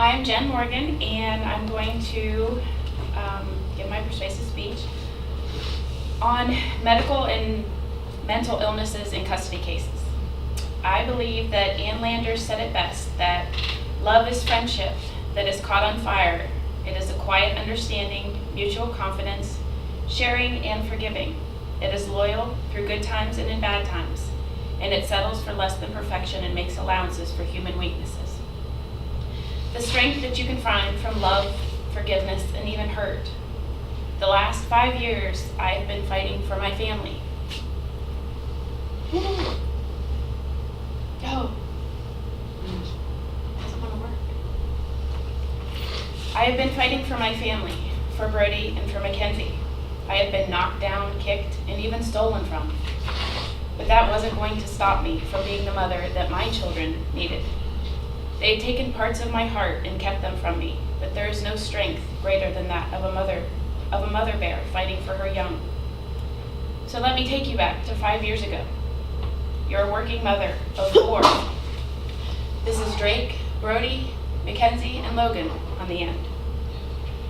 I'm Jen Morgan, and I'm going to give my persuasive speech on medical and mental illnesses in custody cases. I believe that Ann Landers said it best, that love is friendship that is caught on fire. It is a quiet understanding, mutual confidence, sharing and forgiving. It is loyal through good times and in bad times, and it settles for less than perfection and makes allowances for human weaknesses. The strength that you can find from love, forgiveness, and even hurt. The last 5 years, I have been fighting for my family. Oh. Doesn't want to work. I have been fighting for my family, for Brody and for Mackenzie. I have been knocked down, kicked, and even stolen from. But that wasn't going to stop me from being the mother that my children needed. They had taken parts of my heart and kept them from me, but there is no strength greater than that of a mother bear fighting for her young. So let me take you back to 5 years ago. You're a working mother of 4. This is Drake, Brody, Mackenzie, and Logan on the end.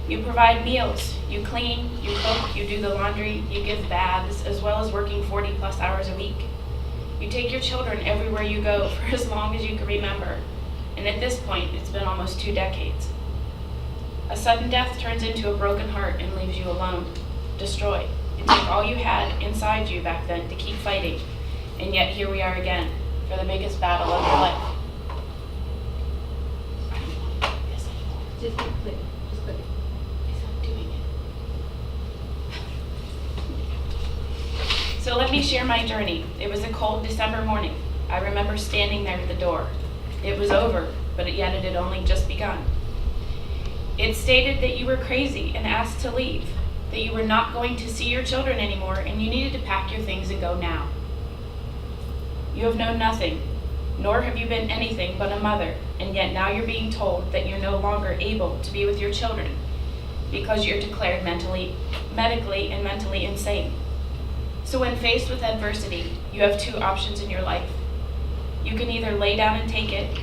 You provide meals, you clean, you cook, you do the laundry, you give baths, as well as working 40 plus hours a week. You take your children everywhere you go for as long as you can remember. And at this point, it's been almost 2 decades. A sudden death turns into a broken heart and leaves you alone, destroyed. It took all you had inside you back then to keep fighting, and yet here we are again for the biggest battle of your life. I don't want to do this anymore. Just click. Just click. It's not doing it. So let me share my journey. It was a cold December morning. I remember standing there at the door. It was over, but yet it had only just begun. It stated that you were crazy and asked to leave, that you were not going to see your children anymore, and you needed to pack your things and go now. You have known nothing, nor have you been anything but a mother, and yet now you're being told that you're no longer able to be with your children because you're declared medically and mentally insane. So when faced with adversity, you have 2 options in your life. You can either lay down and take it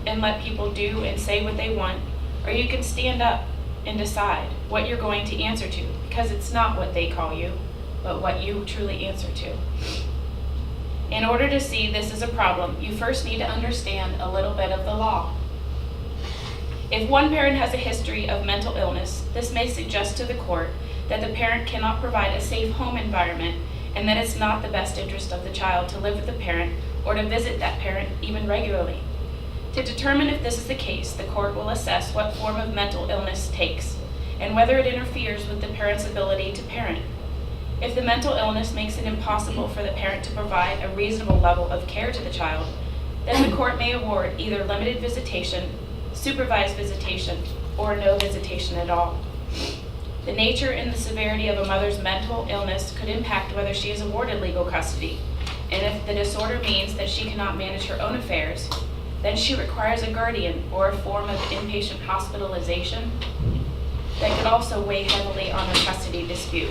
and let people do and say what they want, or you can stand up and decide what you're going to answer to, because it's not what they call you, but what you truly answer to. In order to see this as a problem, you first need to understand a little bit of the law. If one parent has a history of mental illness, this may suggest to the court that the parent cannot provide a safe home environment and that it's not the best interest of the child to live with the parent or to visit that parent even regularly. To determine if this is the case, the court will assess what form of mental illness takes and whether it interferes with the parent's ability to parent. If the mental illness makes it impossible for the parent to provide a reasonable level of care to the child, then the court may award either limited visitation, supervised visitation, or no visitation at all. The nature and the severity of a mother's mental illness could impact whether she is awarded legal custody. And if the disorder means that she cannot manage her own affairs, then she requires a guardian or a form of inpatient hospitalization that could also weigh heavily on her custody dispute.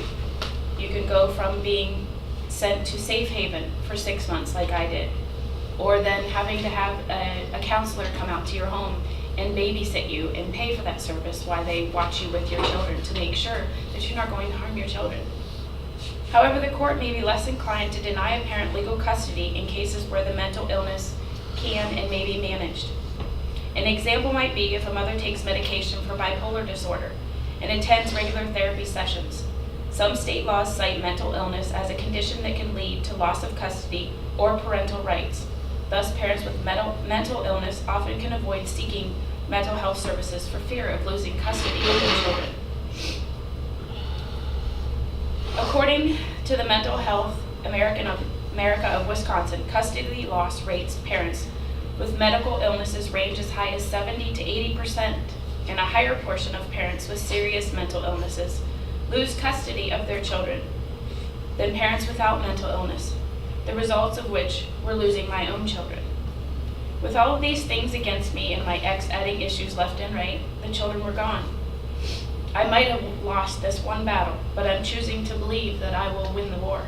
You could go from being sent to safe haven for 6 months like I did, or then having to have a counselor come out to your home and babysit you and pay for that service while they watch you with your children to make sure that you're not going to harm your children. However, the court may be less inclined to deny a parent legal custody in cases where the mental illness can and may be managed. An example might be if a mother takes medication for bipolar disorder and attends regular therapy sessions. Some state laws cite mental illness as a condition that can lead to loss of custody or parental rights. Thus, parents with mental illness often can avoid seeking mental health services for fear of losing custody of their children. According to the Mental Health America of Wisconsin, custody loss rates parents with medical illnesses range as high as 70 to 80%, and a higher portion of parents with serious mental illnesses lose custody of their children than parents without mental illness, the results of which were losing my own children. With all of these things against me and my ex adding issues left and right, the children were gone. I might have lost this one battle, but I'm choosing to believe that I will win the war.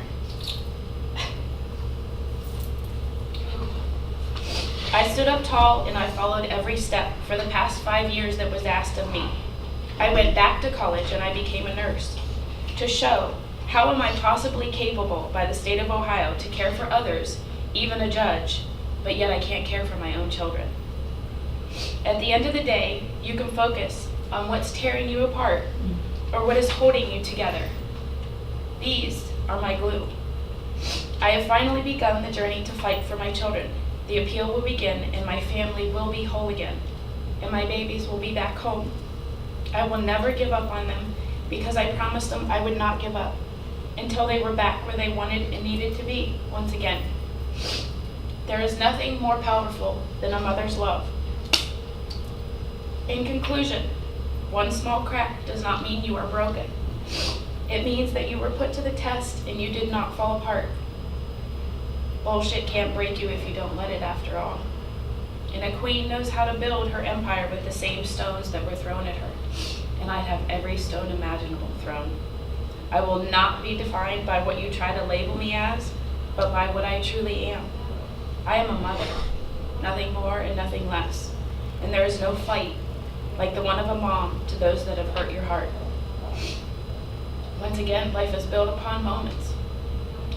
I stood up tall and I followed every step for the past 5 years that was asked of me. I went back to college and I became a nurse to show how am I possibly capable by the state of Ohio to care for others, even a judge, but yet I can't care for my own children. At the end of the day, you can focus on what's tearing you apart or what is holding you together. These are my glue. I have finally begun the journey to fight for my children. The appeal will begin and my family will be whole again, and my babies will be back home. I will never give up on them because I promised them I would not give up until they were back where they wanted and needed to be once again. There is nothing more powerful than a mother's love. In conclusion, one small crack does not mean you are broken. It means that you were put to the test and you did not fall apart. Bullshit can't break you if you don't let it, after all. And a queen knows how to build her empire with the same stones that were thrown at her. And I'd have every stone imaginable thrown. I will not be defined by what you try to label me as, but by what I truly am. I am a mother, nothing more and nothing less. And there is no fight like the one of a mom to those that have hurt your heart. Once again, life is built upon moments.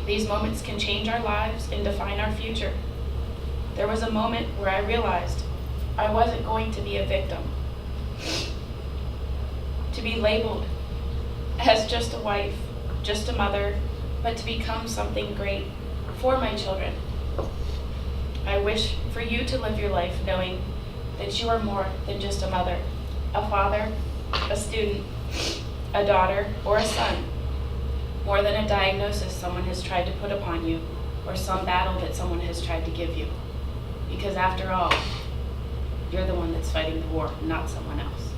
These moments can change our lives and define our future. There was a moment where I realized I wasn't going to be a victim, to be labeled as just a wife, just a mother, but to become something great for my children. I wish for you to live your life knowing that you are more than just a mother, a father, a student, a daughter, or a son, more than a diagnosis someone has tried to put upon you, or some battle that someone has tried to give you. Because after all, you're the one that's fighting the war, not someone else.